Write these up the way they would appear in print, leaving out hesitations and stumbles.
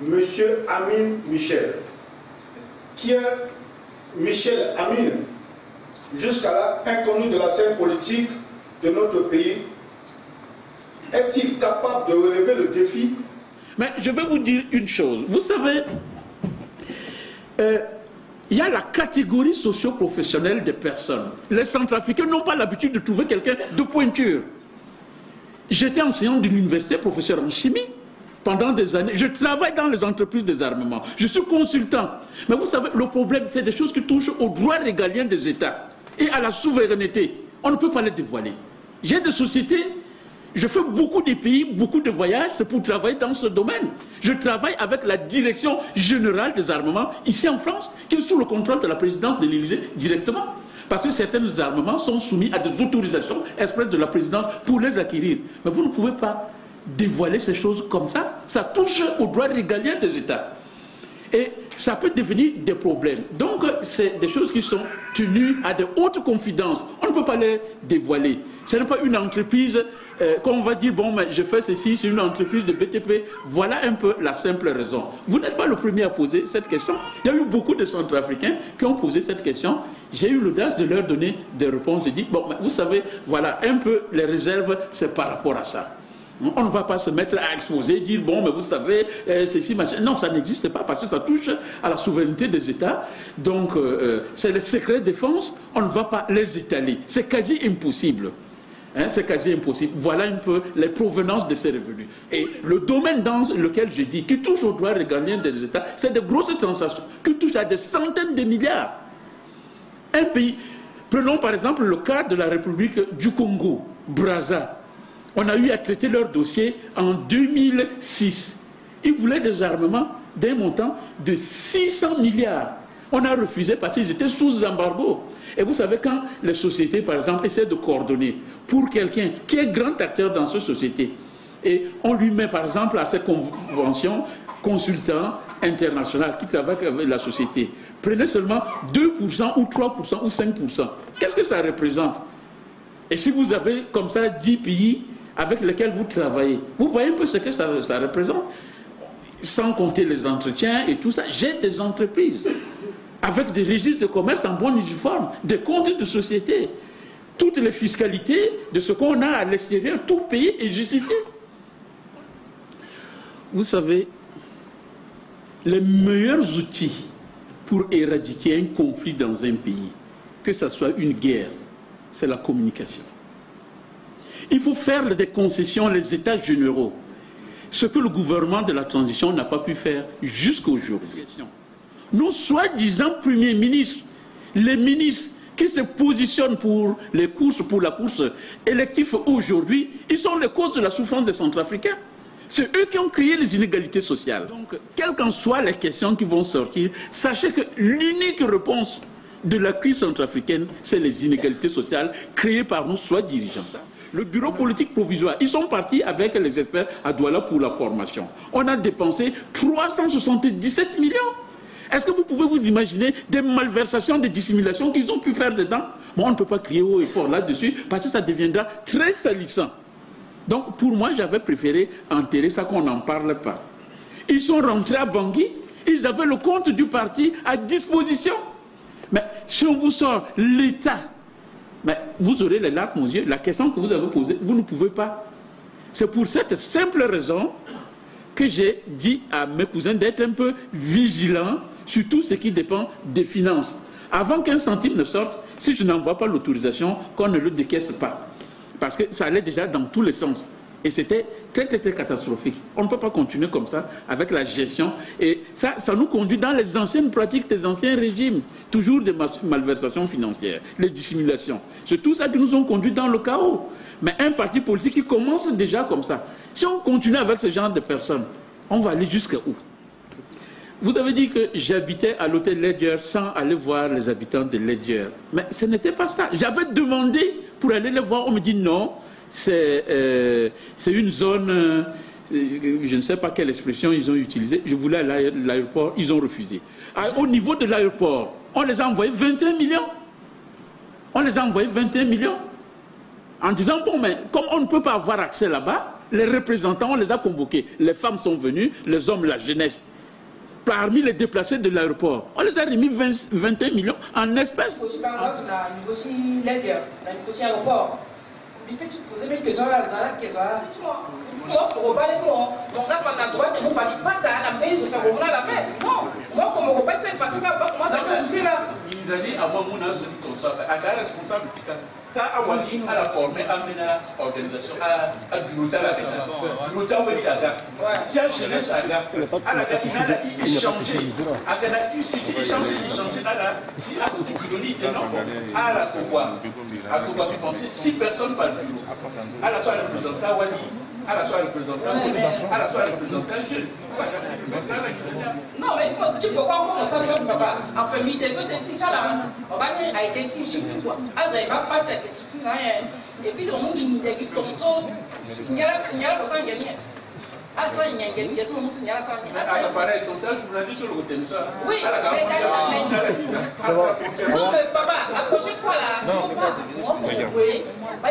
M. Amin Michel, qui est Michel Amin, jusqu'à là inconnu de la scène politique de notre pays, est-il capable de relever le défi? Mais je vais vous dire une chose. Vous savez, il y a la catégorie socio-professionnelle des personnes. Les Centrafricains n'ont pas l'habitude de trouver quelqu'un de pointure. J'étais enseignant d'une université, professeur en chimie, pendant des années. Je travaille dans les entreprises des armements. Je suis consultant. Mais vous savez, le problème, c'est des choses qui touchent aux droits régaliens des États et à la souveraineté. On ne peut pas les dévoiler. J'ai des sociétés, je fais beaucoup de pays, beaucoup de voyages, c'est pour travailler dans ce domaine. Je travaille avec la direction générale des armements, ici en France, qui est sous le contrôle de la présidence de l'Élysée directement. Parce que certains armements sont soumis à des autorisations express de la présidence pour les acquérir. Mais vous ne pouvez pas dévoiler ces choses comme ça. Ça touche aux droits régaliens des États. Et ça peut devenir des problèmes. Donc, c'est des choses qui sont tenues à de hautes confidences. On ne peut pas les dévoiler. Ce n'est pas une entreprise qu'on va dire, bon, mais je fais ceci, c'est une entreprise de BTP. Voilà un peu la simple raison. Vous n'êtes pas le premier à poser cette question. Il y a eu beaucoup de Centrafricains qui ont posé cette question. J'ai eu l'audace de leur donner des réponses. J'ai dit, bon, mais vous savez, voilà, un peu les réserves, c'est par rapport à ça. On ne va pas se mettre à exposer, dire, bon, mais vous savez, ceci, machin. Non, ça n'existe pas parce que ça touche à la souveraineté des États. Donc, c'est les secrets de défense, on ne va pas les étaler. C'est quasi impossible. Hein, c'est quasi impossible. Voilà un peu les provenances de ces revenus. Et le domaine dans lequel je dis, qui touche aux droits régaliens des États, c'est de grosses transactions, qui touchent à des centaines de milliards. Un pays, prenons par exemple le cas de la République du Congo, Brazza. On a eu à traiter leur dossier en 2006. Ils voulaient des armements d'un montant de 600 milliards. On a refusé parce qu'ils étaient sous embargo. Et vous savez, quand les sociétés, par exemple, essaient de coordonner pour quelqu'un qui est grand acteur dans cette société, et on lui met, par exemple, à cette convention consultant international qui travaille avec la société, prenez seulement 2% ou 3% ou 5%. Qu'est-ce que ça représente? Et si vous avez comme ça 10 pays avec lesquels vous travaillez, vous voyez un peu ce que ça représente, sans compter les entretiens et tout ça. J'ai des entreprises avec des registres de commerce en bonne uniforme, des comptes de société. Toutes les fiscalités de ce qu'on a à l'extérieur, tout pays est justifié. Vous savez, les meilleurs outils pour éradiquer un conflit dans un pays, que ce soit une guerre, c'est la communication. Il faut faire des concessions, les états généraux. Ce que le gouvernement de la transition n'a pas pu faire jusqu'à aujourd'hui. Nos soi-disant premiers ministres, les ministres qui se positionnent pour les courses, pour la course élective aujourd'hui, ils sont les causes de la souffrance des Centrafricains. C'est eux qui ont créé les inégalités sociales. Donc, quelles qu'en soient les questions qui vont sortir, sachez que l'unique réponse de la crise centrafricaine, c'est les inégalités sociales créées par nos soi-dirigeants. Le bureau politique provisoire, ils sont partis avec les experts à Douala pour la formation. On a dépensé 377 millions. Est-ce que vous pouvez vous imaginer des malversations, des dissimulations qu'ils ont pu faire dedans? Bon, on ne peut pas crier haut et fort là-dessus parce que ça deviendra très salissant. Donc, pour moi, j'avais préféré enterrer ça, qu'on n'en parle pas. Ils sont rentrés à Bangui, ils avaient le compte du parti à disposition. Mais si on vous sort l'État, mais vous aurez les larmes aux yeux. La question que vous avez posée, vous ne pouvez pas. C'est pour cette simple raison que j'ai dit à mes cousins d'être un peu vigilants sur tout ce qui dépend des finances. Avant qu'un centime ne sorte, si je n'envoie pas l'autorisation, qu'on ne le décaisse pas. Parce que ça allait déjà dans tous les sens. Et c'était très catastrophique. On ne peut pas continuer comme ça avec la gestion. Et ça nous conduit dans les anciennes pratiques des anciens régimes. Toujours des malversations financières, les dissimulations. C'est tout ça qui nous ont conduits dans le chaos. Mais un parti politique qui commence déjà comme ça. Si on continue avec ce genre de personnes, on va aller jusqu'à où? Vous avez dit que j'habitais à l'hôtel Ledger sans aller voir les habitants de Ledger. Mais ce n'était pas ça. J'avais demandé pour aller les voir. On me dit non. C'est une zone, je ne sais pas quelle expression ils ont utilisée. Je voulais aller à l'aéroport, ils ont refusé. Au niveau de l'aéroport, on les a envoyés 21 millions. On les a envoyés 21 millions. En disant, bon, mais comme on ne peut pas avoir accès là-bas, Les représentants, on les a convoqués. Les femmes sont venues, les hommes, la jeunesse. Parmi les déplacés de l'aéroport, on les a remis 21 millions en espèces. Il peut te poser une question là, donc là, la droite, il ne fallait pas la paix, ça va la paix. Non, moi, comme on repasse, c'est parce que moi, je suis là. Ils allaient avoir mon âge de ça, à la responsable, quand Awali a la formé, a mené l'organisation, à Biota la Biota Wali Aga. Si à jeunesse Aga, à la gare, il a échangé, à la UCT, échangé, à la si à côté de Kiloni, il non, à la Toba, à Toba, je pensais 6 personnes par bureau. À la soirée représentant Wali, à la soirée représentant à la soirée représentant jeune. Non, mais il faut, tu peux voir comment ça ne papa. En famille, des autres, c'est ça là. On va aller à identifier tout. Ah, vous n'avez pas passé à et puis, le monde, il nous dit comme ça. Il y a la personne qui gagne. Ah, ça, il y a une question, il y a ça. Ah, pareil, ton tel journaliste sur le côté de ça. Oui, mais non, mais papa, la prochaine fois là, il ne faut pas. Moi, pour jouer,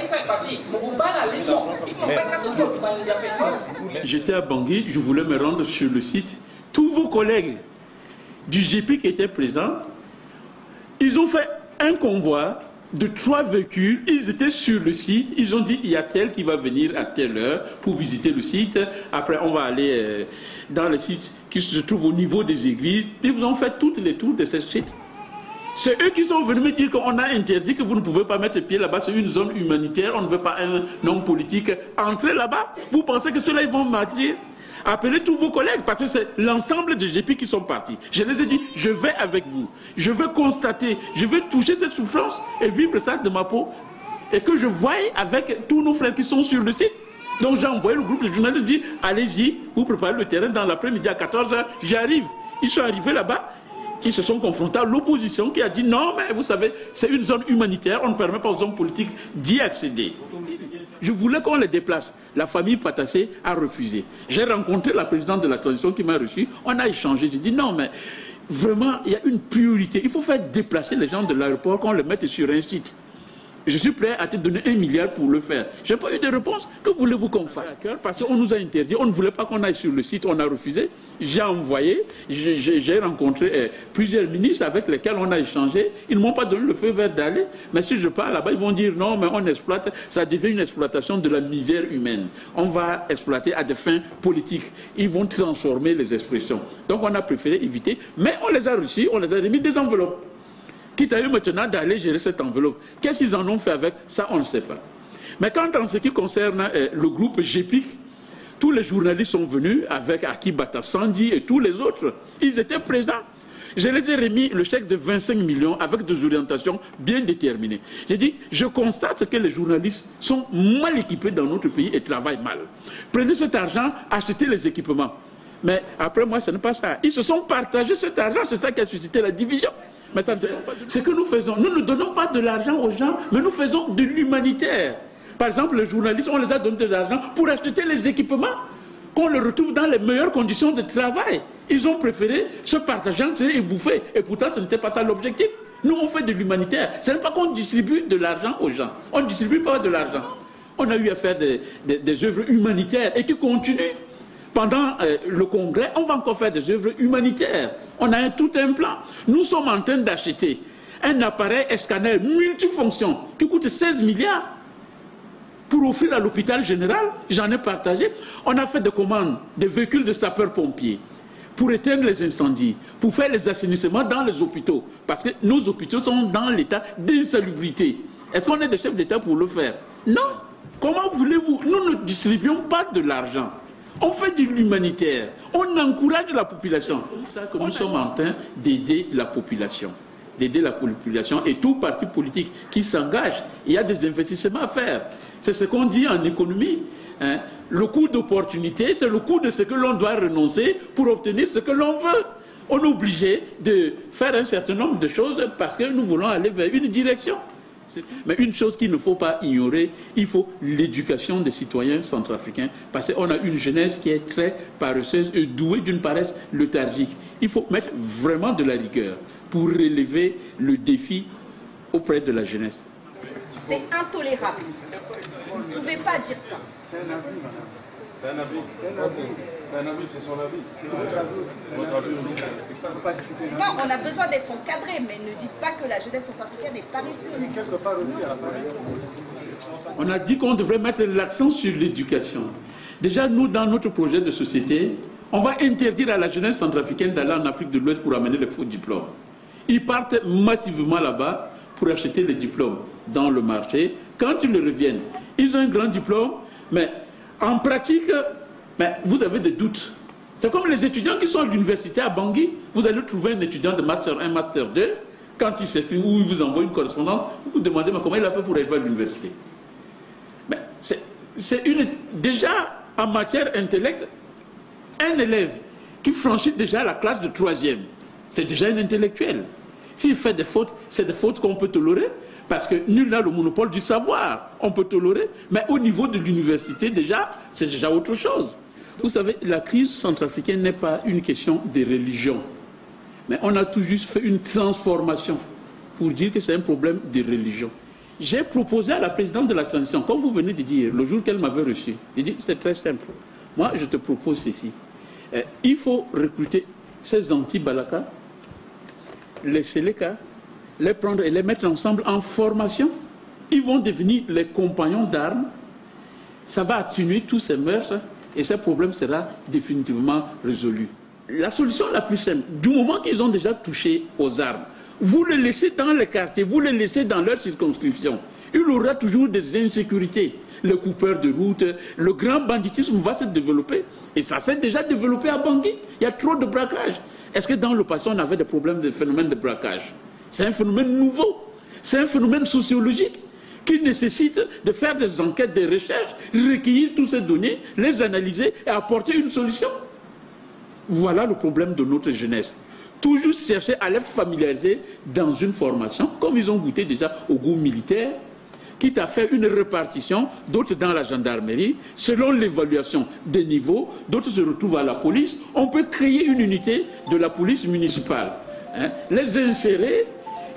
il faut passer. On va la leçon. Il faut pas que ce soit. J'étais à Bangui, je voulais me rendre sur le site. Tous vos collègues du GP qui étaient présents, ils ont fait un convoi de 3 véhicules, ils étaient sur le site, ils ont dit il y a tel qui va venir à telle heure pour visiter le site, après on va aller dans le site qui se trouve au niveau des églises, ils vous ont fait toutes les tours de ce site. C'est eux qui sont venus me dire qu'on a interdit que vous ne pouvez pas mettre pied là-bas, c'est une zone humanitaire, on ne veut pas un homme politique entrer là-bas. Vous pensez que ceux-là ils vont mentir? Appelez tous vos collègues, parce que c'est l'ensemble des GP qui sont partis. Je les ai dit, je vais avec vous. Je veux constater, je veux toucher cette souffrance et vivre ça de ma peau. Et que je voie avec tous nos frères qui sont sur le site. Donc j'ai envoyé le groupe de journalistes, dit, allez-y, vous préparez le terrain dans l'après-midi à 14 h, j'arrive. Ils sont arrivés là-bas. Ils se sont confrontés à l'opposition qui a dit non, mais vous savez, c'est une zone humanitaire, on ne permet pas aux hommes politiques d'y accéder. Je voulais qu'on les déplace. La famille Patassé a refusé. J'ai rencontré la présidente de la transition qui m'a reçu. On a échangé. J'ai dit non, mais vraiment, il y a une priorité. Il faut faire déplacer les gens de l'aéroport, qu'on les mette sur un site. Je suis prêt à te donner 1 milliard pour le faire. Je n'ai pas eu de réponse. Que voulez-vous qu'on fasse? Parce qu'on nous a interdit. On ne voulait pas qu'on aille sur le site. On a refusé. J'ai envoyé. J'ai rencontré plusieurs ministres avec lesquels on a échangé. Ils ne m'ont pas donné le feu vert d'aller. Mais si je pars là-bas, ils vont dire non, mais on exploite. Ça devient une exploitation de la misère humaine. On va exploiter à des fins politiques. Ils vont transformer les expressions. Donc on a préféré éviter. Mais on les a reçus. On les a remis des enveloppes. Quitte à eux maintenant d'aller gérer cette enveloppe. Qu'est-ce qu'ils en ont fait avec? Ça, on ne sait pas. Mais quand en ce qui concerne le groupe GPIC, tous les journalistes sont venus avec Aki Bata Sandi et tous les autres. Ils étaient présents. Je les ai remis le chèque de 25 millions avec des orientations bien déterminées. J'ai dit, je constate que les journalistes sont mal équipés dans notre pays et travaillent mal. Prenez cet argent, achetez les équipements. Mais après moi, ce n'est pas ça. Ils se sont partagés cet argent, c'est ça qui a suscité la division. Mais ce que nous faisons, nous ne donnons pas de l'argent aux gens, mais nous faisons de l'humanitaire. Par exemple, les journalistes, on les a donné de l'argent pour acheter les équipements, qu'on les retrouve dans les meilleures conditions de travail. Ils ont préféré se partager entre eux et bouffer. Et pourtant, ce n'était pas ça l'objectif. Nous, on fait de l'humanitaire. Ce n'est pas qu'on distribue de l'argent aux gens. On ne distribue pas de l'argent. On a eu à faire des œuvres humanitaires et qui continuent. Pendant le congrès, on va encore faire des œuvres humanitaires. On a tout un plan. Nous sommes en train d'acheter un appareil scanner multifonction qui coûte 16 milliards pour offrir à l'hôpital général. J'en ai partagé. On a fait des commandes de véhicules de sapeurs-pompiers pour éteindre les incendies, pour faire les assainissements dans les hôpitaux. Parce que nos hôpitaux sont dans l'état d'insalubrité. Est-ce qu'on est des chefs d'État pour le faire? Non. Comment voulez-vous? Nous ne distribuons pas de l'argent. On fait de l'humanitaire, on encourage la population. C'est ça que nous sommes en train d'aider la population. D'aider la population et tout parti politique qui s'engage, il y a des investissements à faire. C'est ce qu'on dit en économie. Hein. Le coût d'opportunité, c'est le coût de ce que l'on doit renoncer pour obtenir ce que l'on veut. On est obligé de faire un certain nombre de choses parce que nous voulons aller vers une direction. Mais une chose qu'il ne faut pas ignorer, il faut l'éducation des citoyens centrafricains, parce qu'on a une jeunesse qui est très paresseuse et douée d'une paresse léthargique. Il faut mettre vraiment de la rigueur pour relever le défi auprès de la jeunesse. C'est intolérable. Vous ne pouvez pas à dire ça. C'est un avis, madame. C'est un avis. C'est un avis. C'est un avis, c'est son avis. C'est votre avis aussi. C'est votre avis aussi. Non, on a besoin d'être encadré, mais ne dites pas que la jeunesse centrafricaine est paresseuse. Si quelque part aussi à la paresse. On a dit qu'on devrait mettre l'accent sur l'éducation. Déjà, nous, dans notre projet de société, on va interdire à la jeunesse centrafricaine d'aller en Afrique de l'Ouest pour amener les faux diplômes. Ils partent massivement là-bas pour acheter les diplômes dans le marché. Quand ils reviennent, ils ont un grand diplôme, mais en pratique, vous avez des doutes. C'est comme les étudiants qui sont à l'université à Bangui. Vous allez trouver un étudiant de Master 1, Master 2. Quand il s'est fait, ou il vous envoie une correspondance, vous vous demandez mais comment il a fait pour arriver à l'université. Déjà, en matière intellect, un élève qui franchit déjà la classe de 3e, c'est déjà un intellectuel. S'il fait des fautes, c'est des fautes qu'on peut tolérer, parce que nul n'a le monopole du savoir. On peut tolérer, mais au niveau de l'université, déjà, c'est déjà autre chose. Vous savez, la crise centrafricaine n'est pas une question de religion. Mais on a tout juste fait une transformation pour dire que c'est un problème de religion. J'ai proposé à la présidente de la transition, comme vous venez de dire, le jour qu'elle m'avait reçu, j'ai dit, c'est très simple. Moi, je te propose ceci. Il faut recruter ces anti-Balaka, les Séléka, les prendre et les mettre ensemble en formation. Ils vont devenir les compagnons d'armes. Ça va atténuer tous ces mœurs et ce problème sera définitivement résolu. La solution la plus simple, du moment qu'ils ont déjà touché aux armes, vous les laissez dans les quartiers, vous les laissez dans leur circonscription. Il y aura toujours des insécurités. Le coupeur de route, le grand banditisme va se développer. Et ça s'est déjà développé à Bangui. Il y a trop de braquage. Est-ce que dans le passé, on avait des problèmes de phénomène de braquage? C'est un phénomène nouveau. C'est un phénomène sociologique qui nécessite de faire des enquêtes, des recherches, recueillir toutes ces données, les analyser et apporter une solution. Voilà le problème de notre jeunesse. Toujours chercher à les familiariser dans une formation, comme ils ont goûté déjà au goût militaire, quitte à faire une répartition, d'autres dans la gendarmerie, selon l'évaluation des niveaux, d'autres se retrouvent à la police. On peut créer une unité de la police municipale, les insérer,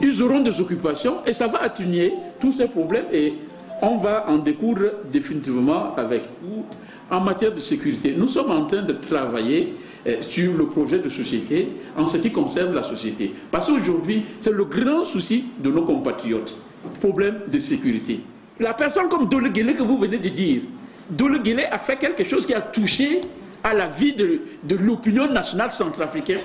ils auront des occupations et ça va atténuer tous ces problèmes et on va en découdre définitivement avec vous. En matière de sécurité, nous sommes en train de travailler sur le projet de société en ce qui concerne la société. Parce qu'aujourd'hui, c'est le grand souci de nos compatriotes. Problème de sécurité. La personne comme Dole Guélé que vous venez de dire, Dole Guélé a fait quelque chose qui a touché à la vie de l'opinion nationale centrafricaine.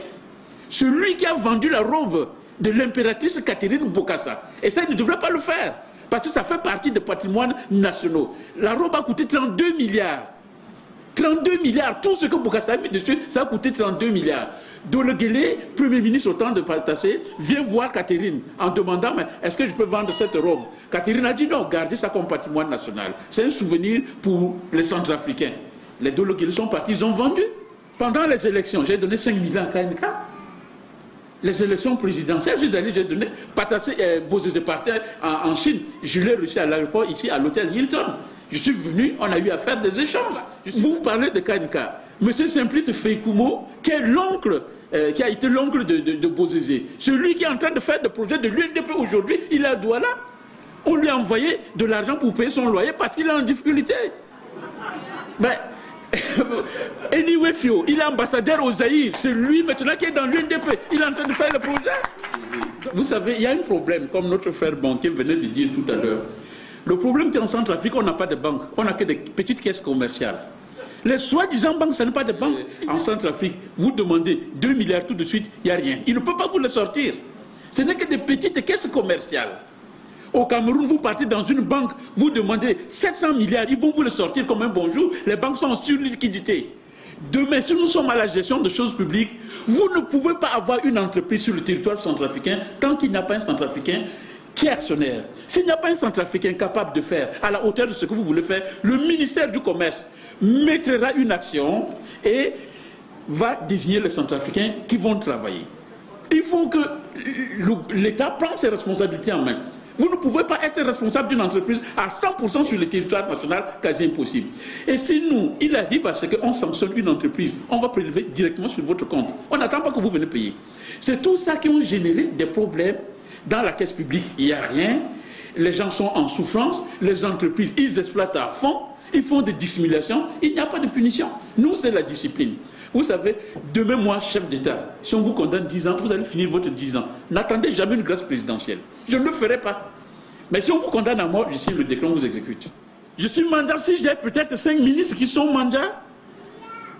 Celui qui a vendu la robe de l'impératrice Catherine Bokassa. Et ça, il ne devrait pas le faire. Parce que ça fait partie des patrimoines nationaux. La robe a coûté 32 milliards. 32 milliards, tout ce que Bokassa a mis dessus, ça a coûté 32 milliards. Dole Guélé, Premier ministre au temps de Patassé, vient voir Catherine en demandant mais est-ce que je peux vendre cette robe? Catherine a dit non, gardez ça comme patrimoine national. C'est un souvenir pour les Centrafricains. Les Dole Guélé sont partis, ils ont vendu. Pendant les élections, j'ai donné 5 millions à KNK. Les élections présidentielles, j'ai donné Patassé Bozé partait en Chine. Je l'ai reçu à l'aéroport ici à l'hôtel Hilton. Je suis venu, on a eu à faire des échanges. Vous parlez de KNK. Monsieur Simplice Feikoumo, qui est l'oncle, qui a été l'oncle de Bozé, celui qui est en train de faire des projets de l'UNDP aujourd'hui, il est à Douala. On lui a envoyé de l'argent pour payer son loyer parce qu'il est en difficulté. Mais, anyway, Fio, il est ambassadeur au Zaïre. C'est lui maintenant qui est dans l'UNDP. Il est en train de faire le projet. Vous savez, il y a un problème, comme notre frère banquier venait de dire tout à l'heure. Le problème qu'en Centrafrique, on n'a pas de banque. On n'a que des petites caisses commerciales. Les soi-disant banques, ce n'est pas des banques. En Centrafrique, vous demandez 2 milliards tout de suite, il n'y a rien. Ils ne peuvent pas vous le sortir. Ce n'est que des petites caisses commerciales. Au Cameroun, vous partez dans une banque, vous demandez 700 milliards, ils vont vous le sortir comme un bonjour. Les banques sont en surliquidité. Demain, si nous sommes à la gestion de choses publiques, vous ne pouvez pas avoir une entreprise sur le territoire centrafricain tant qu'il n'y a pas un Centrafricain qui est actionnaire. S'il n'y a pas un Centrafricain capable de faire à la hauteur de ce que vous voulez faire, le ministère du Commerce mettra une action et va désigner les Centrafricains qui vont travailler. Il faut que l'État prenne ses responsabilités en main. Vous ne pouvez pas être responsable d'une entreprise à 100% sur le territoire national, quasi impossible. Et si nous, il arrive à ce qu'on sanctionne une entreprise, on va prélever directement sur votre compte. On n'attend pas que vous venez payer. C'est tout ça qui ont généré des problèmes dans la caisse publique. Il n'y a rien. Les gens sont en souffrance. Les entreprises, ils exploitent à fond. ils font des dissimulations, il n'y a pas de punition. Nous, c'est la discipline. Vous savez, demain, moi, chef d'État, si on vous condamne 10 ans, vous allez finir votre 10 ans. N'attendez jamais une grâce présidentielle. Je ne le ferai pas. Mais si on vous condamne à mort, je signe le décret, on vous exécute. Je suis mandat si j'ai peut-être 5 ministres qui sont mandats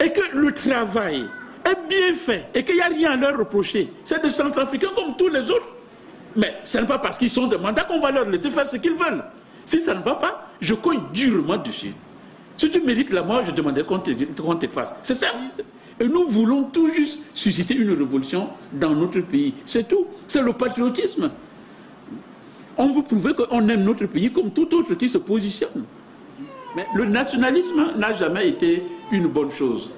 et que le travail est bien fait et qu'il n'y a rien à leur reprocher. C'est des Centrafricains comme tous les autres. Mais ce n'est pas parce qu'ils sont des mandats qu'on va leur laisser faire ce qu'ils veulent. Si ça ne va pas, je cogne durement dessus. Si tu mérites la mort, je demanderai qu'on t'efface. C'est ça. Et nous voulons tout juste susciter une révolution dans notre pays. C'est tout. C'est le patriotisme. On veut prouver qu'on aime notre pays comme tout autre qui se positionne. Mais le nationalisme n'a jamais été une bonne chose.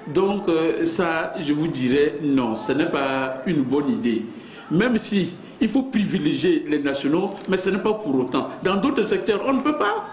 Donc ça, je vous dirais non, ce n'est pas une bonne idée. Même si il faut privilégier les nationaux, mais ce n'est pas pour autant. Dans d'autres secteurs, on ne peut pas.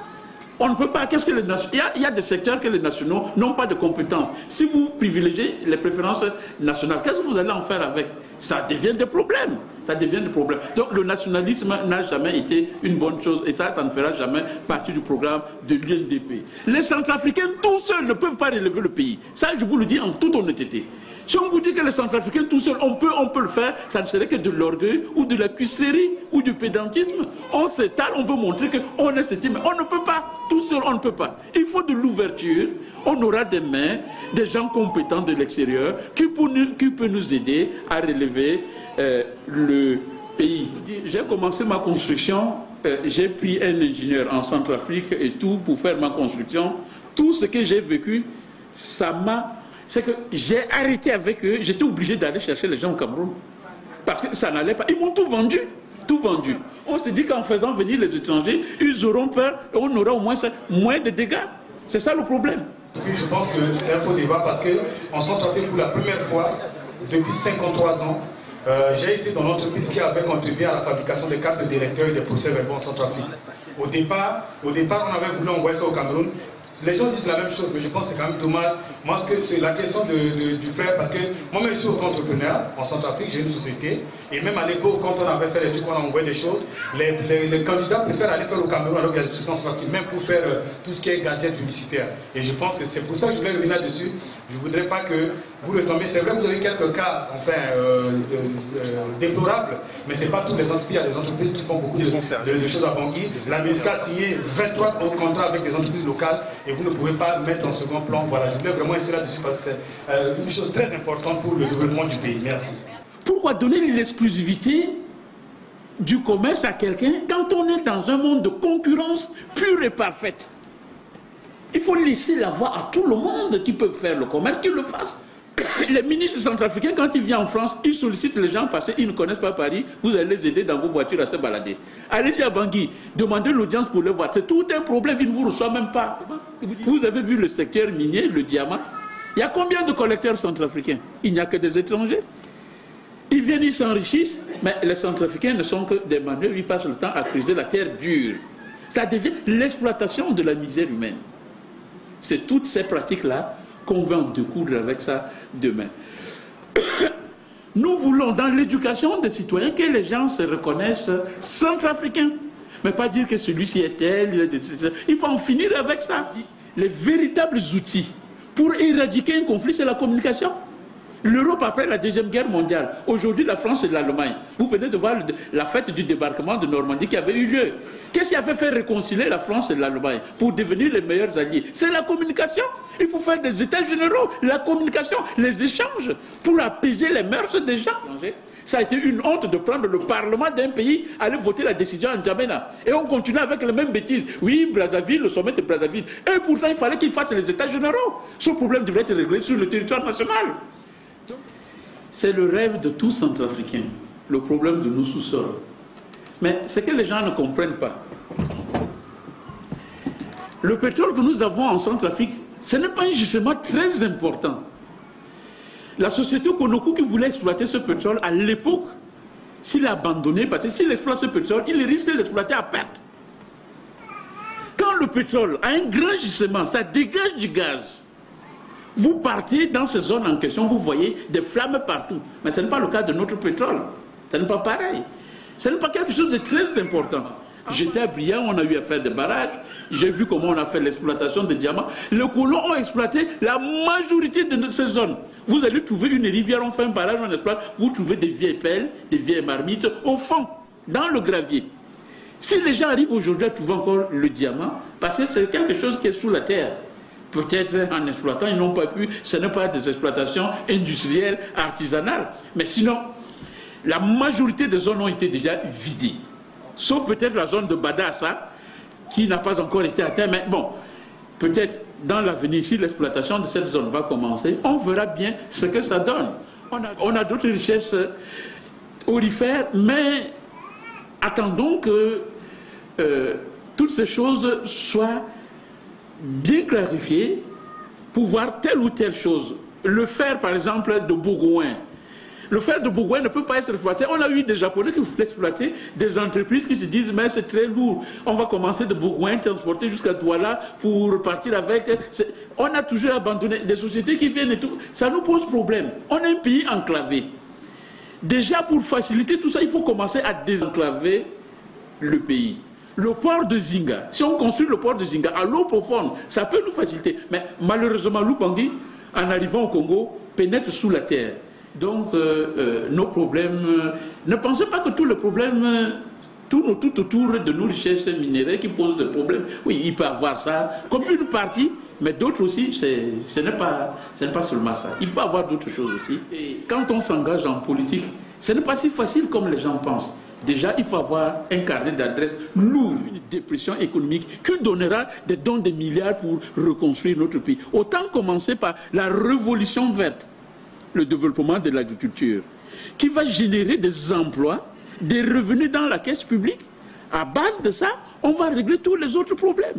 On ne peut pas. Qu'est-ce que les nationaux... Il y a des secteurs que les nationaux n'ont pas de compétences. Si vous privilégiez les préférences nationales, qu'est-ce que vous allez en faire avec? Ça devient des problèmes. Ça devient des problèmes. Donc le nationalisme n'a jamais été une bonne chose. Et ça ne fera jamais partie du programme de l'UNDP. Les Centrafricains, tout seuls, ne peuvent pas relever le pays. Ça, je vous le dis en toute honnêteté. Si on vous dit que les Centrafricains, tout seuls, on peut le faire, ça ne serait que de l'orgueil ou de la cuisserie ou du pédantisme. On s'étale, on veut montrer qu'on est ceci, mais on ne peut pas. Tout seul, on ne peut pas. Il faut de l'ouverture. On aura des mains, des gens compétents de l'extérieur qui peuvent nous aider à relever le pays. J'ai commencé ma construction, j'ai pris un ingénieur en Centrafrique et tout pour faire ma construction. Tout ce que j'ai vécu, ça m'a... C'est que j'ai arrêté avec eux, j'étais obligé d'aller chercher les gens au Cameroun. Parce que ça n'allait pas. Ils m'ont tout vendu. Tout vendu. On s'est dit qu'en faisant venir les étrangers, ils auront peur et on aura au moins de dégâts. C'est ça le problème. Oui, je pense que c'est un faux débat parce qu'en Centrafrique, pour la première fois, depuis 53 ans, j'ai été dans l'entreprise qui avait contribué à la fabrication des cartes d'électeurs et des procès-verbaux en Centrafrique. Au départ, on avait voulu envoyer ça au Cameroun. Les gens disent la même chose, mais je pense que c'est quand même dommage. Moi, c'est la question du frère, parce que moi-même, je suis auto-entrepreneur en Centrafrique, j'ai une société. Et même à l'époque, quand on avait fait les trucs, on a envoyé des choses, les candidats préfèrent aller faire au Cameroun alors qu'il y a des sociétés en Centrafrique, même pour faire tout ce qui est gadget publicitaire. Et je pense que c'est pour ça que je voulais revenir là-dessus. Je ne voudrais pas que vous retombiez. C'est vrai que vous avez quelques cas, enfin, déplorables, mais ce n'est pas toutes les entreprises. Il y a des entreprises qui font beaucoup de choses à Bangui. La MINUSCA a signé 23 contrats avec des entreprises locales. Et vous ne pouvez pas mettre en second plan. Voilà, je voulais vraiment insister là-dessus parce que c'est une chose très importante pour le développement du pays. Merci. Pourquoi donner l'exclusivité du commerce à quelqu'un quand on est dans un monde de concurrence pure et parfaite? Il faut laisser la voie à tout le monde qui peut faire le commerce, qu'ils le fassent. Les ministres centrafricains, quand ils viennent en France, ils sollicitent les gens parce qu'ils ne connaissent pas Paris. Vous allez les aider dans vos voitures à se balader. Allez-y à Bangui, demandez l'audience pour les voir. C'est tout un problème, ils ne vous reçoivent même pas. Vous avez vu le secteur minier, le diamant. Il y a combien de collecteurs centrafricains? Il n'y a que des étrangers. Ils viennent, ils s'enrichissent, mais les Centrafricains ne sont que des manœuvres, ils passent le temps à creuser la terre dure. Ça devient l'exploitation de la misère humaine. C'est toutes ces pratiques-là qu'on va en découdre avec ça demain. Nous voulons dans l'éducation des citoyens que les gens se reconnaissent centrafricains. Mais pas dire que celui-ci est tel, il faut en finir avec ça. Les véritables outils pour éradiquer un conflit, c'est la communication. L'Europe après la Deuxième Guerre mondiale, aujourd'hui la France et l'Allemagne. Vous venez de voir la fête du débarquement de Normandie qui avait eu lieu. Qu'est-ce qui a fait réconcilier la France et l'Allemagne pour devenir les meilleurs alliés? C'est la communication. Il faut faire des états généraux, la communication, les échanges pour apaiser les mœurs des gens. Ça a été une honte de prendre le Parlement d'un pays, aller voter la décision en N'Djamena. Et on continue avec les mêmes bêtises. Oui, Brazzaville, le sommet de Brazzaville. Et pourtant, il fallait qu'ils fassent les états généraux. Ce problème devrait être réglé sur le territoire national. C'est le rêve de tout Centrafricain, le problème de nos sous-sols. Mais ce que les gens ne comprennent pas, le pétrole que nous avons en Centrafrique, ce n'est pas un gisement très important. La société Konoku qui voulait exploiter ce pétrole à l'époque, s'il a abandonné, parce que s'il exploite ce pétrole, il risque de l'exploiter à perte. Quand le pétrole a un grand gisement, ça dégage du gaz. Vous partez dans ces zones en question, vous voyez des flammes partout. Mais ce n'est pas le cas de notre pétrole. Ce n'est pas pareil. Ce n'est pas quelque chose de très important. J'étais à Briand, on a eu à faire des barrages. J'ai vu comment on a fait l'exploitation des diamants. Les colons ont exploité la majorité de ces zones. Vous allez trouver une rivière, on fait un barrage, on exploite. Vous trouvez des vieilles pelles, des vieilles marmites au fond, dans le gravier. Si les gens arrivent aujourd'hui à trouver encore le diamant, parce que c'est quelque chose qui est sous la terre, peut-être en exploitant, ils n'ont pas pu, ce n'est pas des exploitations industrielles, artisanales. Mais sinon, la majorité des zones ont été déjà vidées. Sauf peut-être la zone de Badassa, qui n'a pas encore été atteinte. Mais bon, peut-être dans l'avenir, si l'exploitation de cette zone va commencer, on verra bien ce que ça donne. On a d'autres richesses aurifères, mais attendons que toutes ces choses soient bien clarifiées pour voir telle ou telle chose. Le fer, par exemple, de Bourgoin. Le fer de Bourgoin ne peut pas être exploité. On a eu des Japonais qui voulaient exploiter, des entreprises qui se disent mais c'est très lourd. On va commencer de Bourgoin, transporter jusqu'à Douala pour repartir avec. On a toujours abandonné des sociétés qui viennent et tout. Ça nous pose problème. On est un pays enclavé. Déjà pour faciliter tout ça, il faut commencer à désenclaver le pays. Le port de Zinga, si on construit le port de Zinga à l'eau profonde, ça peut nous faciliter. Mais malheureusement, Lubangui, en arrivant au Congo, pénètre sous la terre. Donc, nos problèmes... ne pensez pas que tous les problèmes tournent tout autour de nos richesses minérales qui posent des problèmes. Oui, il peut avoir ça comme une partie, mais d'autres aussi, ce n'est pas seulement ça. Il peut avoir d'autres choses aussi. Et quand on s'engage en politique, ce n'est pas si facile comme les gens pensent. Déjà, il faut avoir un carnet d'adresses lourd, une dépression économique qui donnera des dons de milliards pour reconstruire notre pays. Autant commencer par la révolution verte, le développement de l'agriculture, qui va générer des emplois, des revenus dans la caisse publique. À base de ça, on va régler tous les autres problèmes.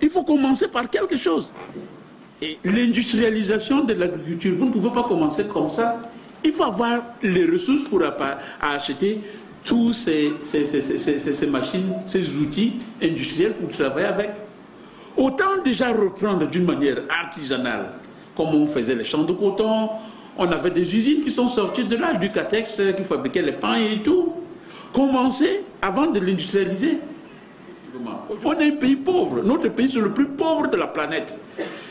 Il faut commencer par quelque chose. Et l'industrialisation de l'agriculture, vous ne pouvez pas commencer comme ça. Il faut avoir les ressources pour acheter tous ces machines, ces outils industriels pour travailler avec. Autant déjà reprendre d'une manière artisanale, comme on faisait les champs de coton. On avait des usines qui sont sorties de là, du Catex qui fabriquait les pains et tout. Commencer avant de l'industrialiser. On est un pays pauvre. Notre pays, c'est le plus pauvre de la planète.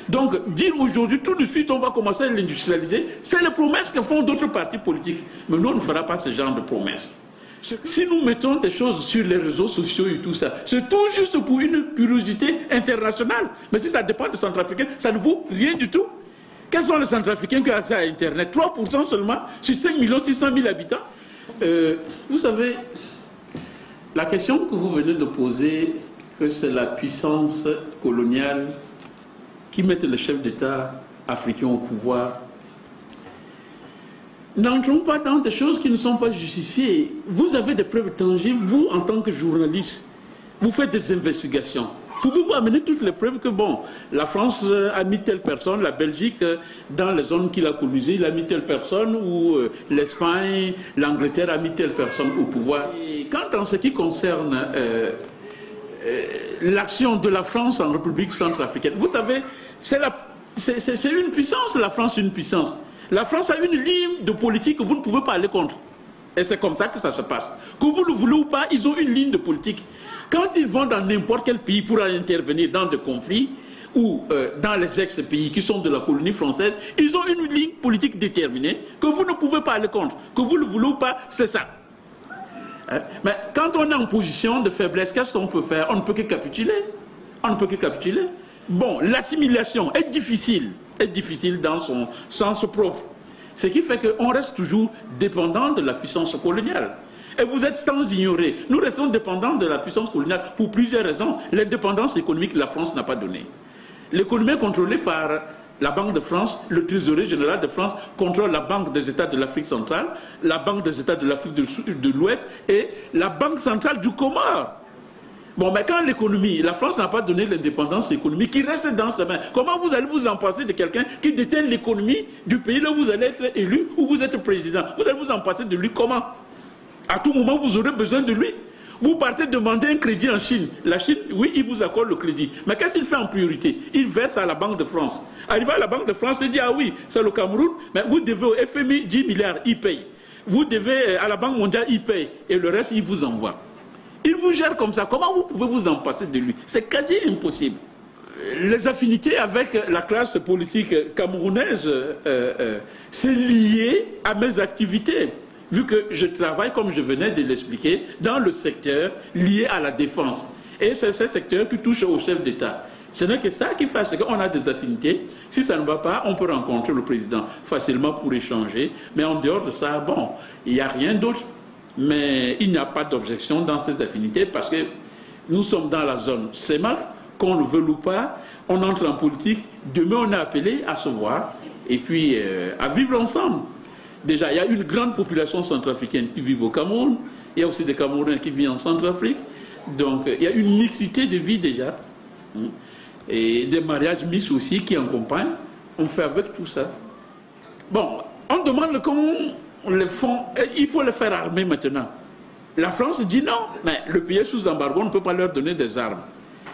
Donc, dire aujourd'hui, tout de suite, on va commencer à l'industrialiser, c'est les promesses que font d'autres partis politiques. Mais nous, on ne fera pas ce genre de promesses. Si nous mettons des choses sur les réseaux sociaux et tout ça, c'est tout juste pour une curiosité internationale. Mais si ça dépend des Centrafricains, ça ne vaut rien du tout. Quels sont les Centrafricains qui ont accès à Internet? 3% seulement sur 5 600 000 habitants. Vous savez, la question que vous venez de poser, que c'est la puissance coloniale qui met le chef d'État africain au pouvoir, n'entrons pas dans des choses qui ne sont pas justifiées. Vous avez des preuves tangibles, vous, en tant que journaliste, vous faites des investigations. Pouvez-vous amener toutes les preuves que, bon, la France a mis telle personne, la Belgique, dans les zones qu'il a colonisées, il a mis telle personne, ou l'Espagne, l'Angleterre a mis telle personne au pouvoir. Et quant en ce qui concerne l'action de la France en République centrafricaine, vous savez, c'est une puissance, la France, une puissance. La France a une ligne de politique que vous ne pouvez pas aller contre. Et c'est comme ça que ça se passe. Que vous le voulez ou pas, ils ont une ligne de politique. Quand ils vont dans n'importe quel pays pour intervenir dans des conflits, ou dans les ex-pays qui sont de la colonie française, ils ont une ligne politique déterminée que vous ne pouvez pas aller contre. Que vous le voulez ou pas, c'est ça. Mais quand on est en position de faiblesse, qu'est-ce qu'on peut faire? On ne peut que capituler. On ne peut que capituler. Bon, l'assimilation est difficile dans son sens propre. Ce qui fait qu'on reste toujours dépendant de la puissance coloniale. Et vous êtes sans ignorer, nous restons dépendants de la puissance coloniale pour plusieurs raisons. L'indépendance économique, la France n'a pas donné. L'économie est contrôlée par la Banque de France, le Trésorier général de France contrôle la Banque des États de l'Afrique centrale, la Banque des États de l'Afrique de l'Ouest et la Banque centrale du Comore. Bon, mais quand l'économie, la France n'a pas donné l'indépendance économique qui reste dans ses mains, comment vous allez vous en passer de quelqu'un qui détient l'économie du pays là où vous allez être élu ou vous êtes président? Vous allez vous en passer de lui comment? À tout moment, vous aurez besoin de lui. Vous partez demander un crédit en Chine. La Chine, oui, il vous accorde le crédit. Mais qu'est-ce qu'il fait en priorité? Il verse à la Banque de France. Arrivé à la Banque de France, il dit, ah oui, c'est le Cameroun, mais vous devez au FMI 10 milliards, il paye. Vous devez à la Banque mondiale, il paye. Et le reste, il vous envoie. Il vous gère comme ça. Comment vous pouvez vous en passer de lui? C'est quasi impossible. Les affinités avec la classe politique camerounaise, c'est lié à mes activités. Vu que je travaille, comme je venais de l'expliquer, dans le secteur lié à la défense. Et c'est ce secteur qui touche au chef d'État. Ce n'est que ça qui fait, c'est qu'on a des affinités. Si ça ne va pas, on peut rencontrer le président facilement pour échanger. Mais en dehors de ça, bon, il n'y a rien d'autre. Mais il n'y a pas d'objection dans ces affinités parce que nous sommes dans la zone CEMAC, qu'on le veut ou pas, on entre en politique. Demain, on est appelé à se voir et puis à vivre ensemble. Déjà, il y a une grande population centrafricaine qui vit au Cameroun. Il y a aussi des Camerounais qui vivent en Centrafrique. Donc, il y a une mixité de vie déjà. Et des mariages mixtes aussi qui accompagnent. On fait avec tout ça. Bon, on demande qu'on les fonds, il faut les faire armer maintenant. La France dit non, mais le pays est sous embargo, on ne peut pas leur donner des armes.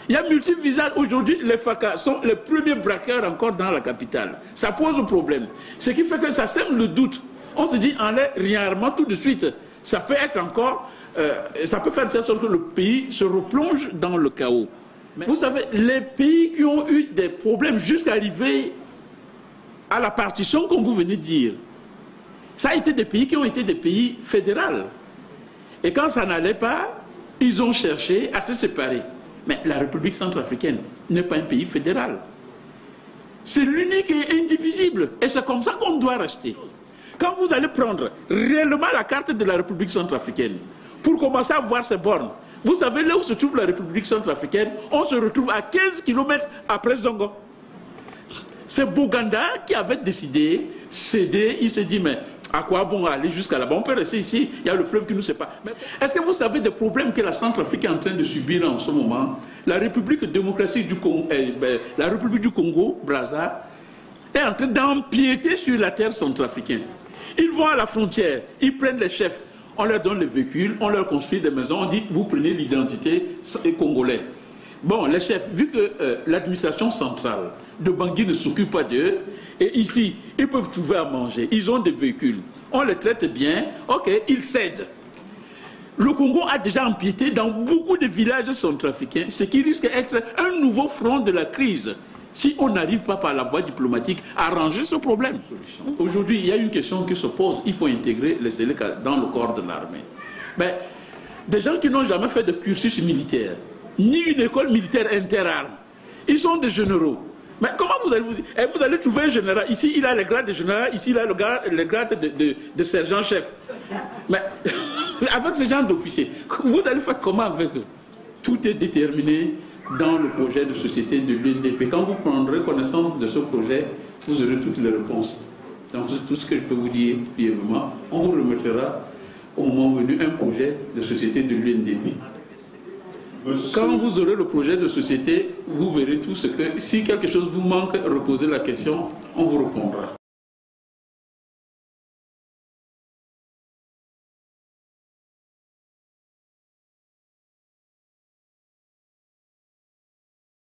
Il y a multivisage. Aujourd'hui, les FACA sont les premiers braqueurs encore dans la capitale. Ça pose un problème. Ce qui fait que ça sème le doute. On se dit, en les réarmant tout de suite, ça peut être encore, ça peut faire de sorte que le pays se replonge dans le chaos. Mais vous savez, les pays qui ont eu des problèmes jusqu'à arriver à la partition, comme vous venez de dire, ça a été des pays qui ont été des pays fédéraux. Et quand ça n'allait pas, ils ont cherché à se séparer. Mais la République centrafricaine n'est pas un pays fédéral. C'est l'unique et indivisible. Et c'est comme ça qu'on doit rester. Quand vous allez prendre réellement la carte de la République centrafricaine, pour commencer à voir ses bornes, vous savez là où se trouve la République centrafricaine, on se retrouve à 15 km après Zongo. C'est Boganda qui avait décidé, céder, il s'est dit, mais à quoi bon aller jusqu'à là-bas? On peut rester ici, il y a le fleuve qui nous sépare. Est-ce que vous savez des problèmes que la Centrafrique est en train de subir en ce moment? La République démocratique du Congo, la République du Congo, Brazza, est en train d'empiéter sur la terre centrafricaine. Ils vont à la frontière, ils prennent les chefs, on leur donne les véhicules, on leur construit des maisons, on dit vous prenez l'identité congolaise. Bon, les chefs, vu que l'administration centrale de Bangui ne s'occupe pas d'eux, et ici, ils peuvent trouver à manger, ils ont des véhicules, on les traite bien, ok, ils cèdent. Le Congo a déjà empiété dans beaucoup de villages centrafricains, ce qui risque d'être un nouveau front de la crise, si on n'arrive pas par la voie diplomatique à arranger ce problème. Aujourd'hui, il y a une question qui se pose, il faut intégrer les Séléka dans le corps de l'armée. Mais des gens qui n'ont jamais fait de cursus militaire, ni une école militaire interarmes, ils sont des généraux. Mais comment vous allez vous allez trouver un général, ici il a le grade de général, ici il a le grade de sergent-chef. Mais avec ce genre d'officiers, vous allez faire comment avec eux? Tout est déterminé dans le projet de société de l'UNDP. Quand vous prendrez connaissance de ce projet, vous aurez toutes les réponses. Donc c'est tout ce que je peux vous dire brièvement. On vous remettra au moment venu un projet de société de l'UNDP. Quand vous aurez le projet de société, vous verrez tout ce que... Si quelque chose vous manque, reposez la question, on vous répondra.